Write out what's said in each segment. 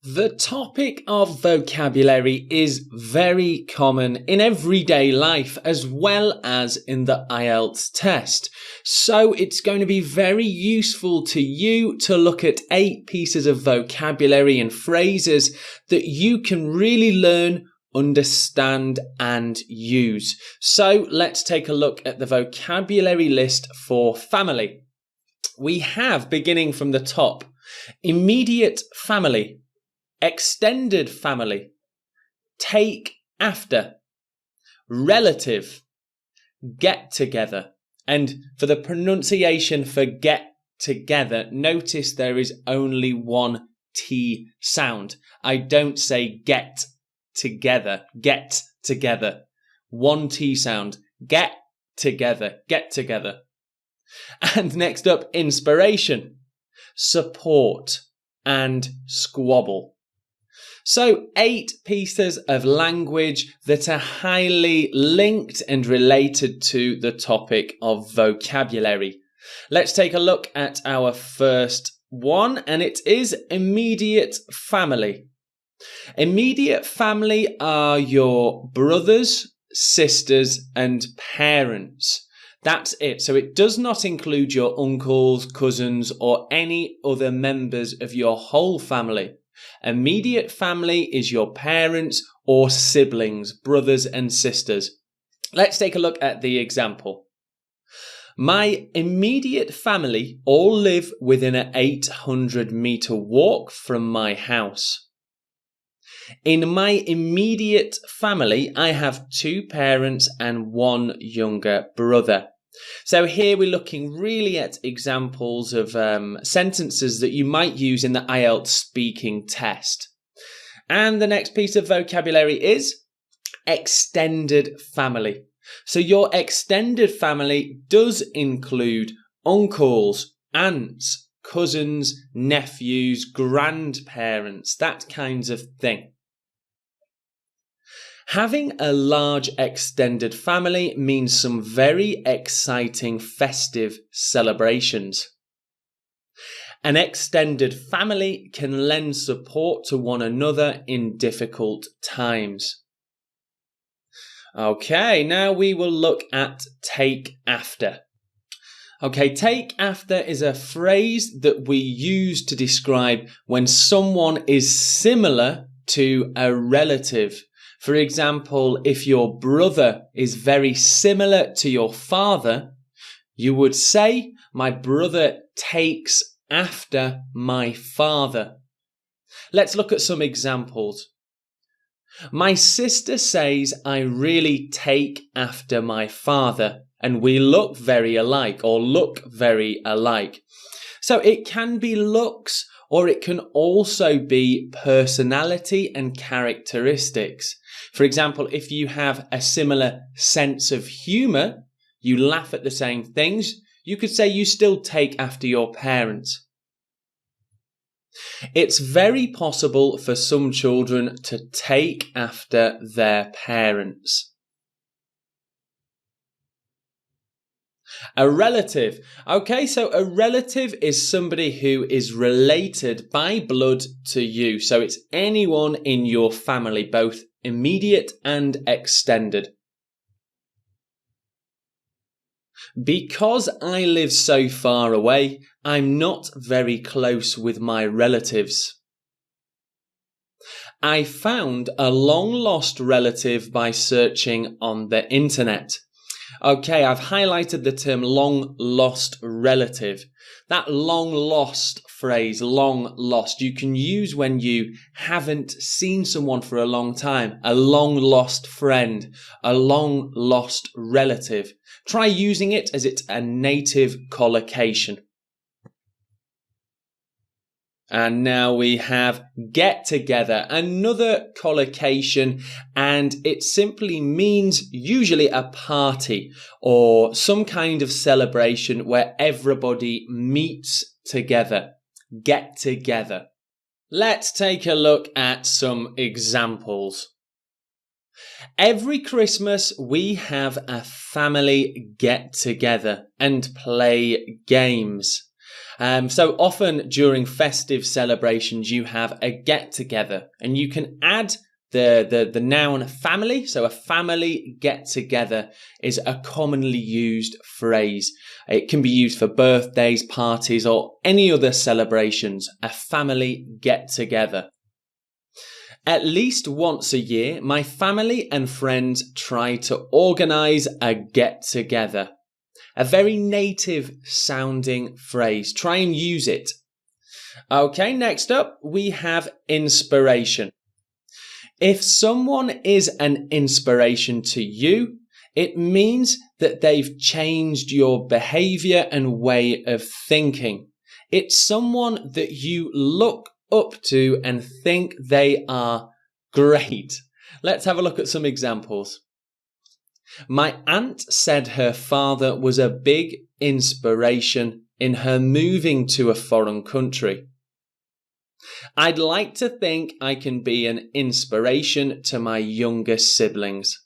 The topic of vocabulary is very common in everyday life as well as in the Ielts test. So it's going to be very useful to you to look at 8 pieces of vocabulary and phrases that you can really learn, understand and use. So let's take a look at the vocabulary list for family. We have, beginning from the top, immediate family, extended family, take after, relative, get together. And for the pronunciation for get together, notice there is only one T sound. I don't say get together, get together. One T sound, get together, get together. And next up, inspiration, support and squabble. So 8 pieces of language that are highly linked and related to the topic of vocabulary. Let's take a look at our first one, and it is immediate family. Immediate family are your brothers, sisters, and parents. That's it. So it does not include your uncles, cousins, or any other members of your whole family. Immediate family is your parents or siblings, brothers and sisters. Let's take a look at the example. My immediate family all live within an 800-meter walk from my house. In my immediate family, I have 2 parents and 1 younger brother. So here we're looking really at examples of sentences that you might use in the IELTS speaking test. And the next piece of vocabulary is extended family. So your extended family does include uncles, aunts, cousins, nephews, grandparents, that kinds of thing. Having a large extended family means some very exciting festive celebrations. An extended family can lend support to one another in difficult times. Okay, now we will look at take after. Okay, take after is a phrase that we use to describe when someone is similar to a relative. For example, if your brother is very similar to your father, you would say, my brother takes after my father. Let's look at some examples. My sister says I really take after my father, and we look very alike or look very alike. So it can be looks, or it can also be personality and characteristics. For example, if you have a similar sense of humour, you laugh at the same things, you could say you still take after your parents. It's very possible for some children to take after their parents. A relative. Okay, so a relative is somebody who is related by blood to you. So it's anyone in your family, both immediate and extended. Because I live so far away, I'm not very close with my relatives. I found a long-lost relative by searching on the internet. Okay, I've highlighted the term long-lost relative. That long-lost phrase, long-lost, you can use when you haven't seen someone for a long time. A long-lost friend, a long-lost relative. Try using it as it's a native collocation. And now we have get together, another collocation, and it simply means usually a party or some kind of celebration where everybody meets together. Get together. Let's take a look at some examples. Every Christmas we have a family get together and play games. So often during festive celebrations, you have a get-together, and you can add the noun family. So a family get-together is a commonly used phrase. It can be used for birthdays, parties, or any other celebrations. A family get-together. At least once a year, my family and friends try to organise a get-together. A very native sounding phrase. Try and use it. Okay, next up, we have inspiration. If someone is an inspiration to you, it means that they've changed your behaviour and way of thinking. It's someone that you look up to and think they are great. Let's have a look at some examples. My aunt said her father was a big inspiration in her moving to a foreign country. I'd like to think I can be an inspiration to my younger siblings.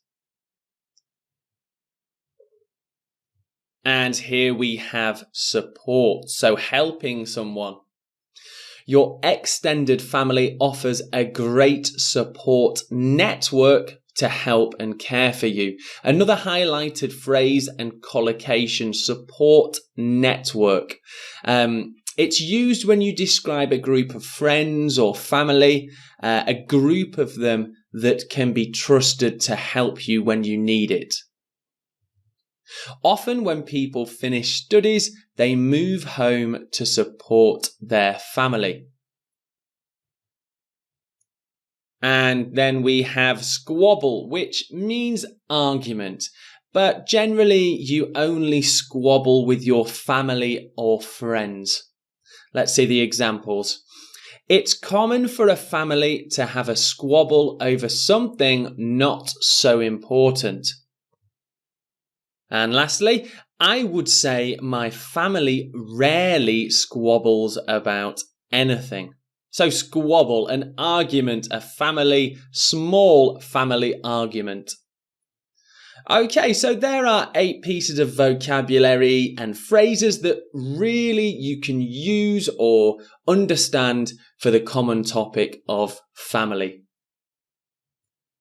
And here we have support, so helping someone. Your extended family offers a great support network to help and care for you. Another highlighted phrase and collocation, support network. It's used when you describe a group of friends or family, a group of them that can be trusted to help you when you need it. Often when people finish studies, they move home to support their family. And then we have squabble, which means argument. But generally, you only squabble with your family or friends. Let's see the examples. It's common for a family to have a squabble over something not so important. And lastly, I would say my family rarely squabbles about anything. So squabble, an argument, a family, small family argument. Okay, so there are 8 pieces of vocabulary and phrases that really you can use or understand for the common topic of family.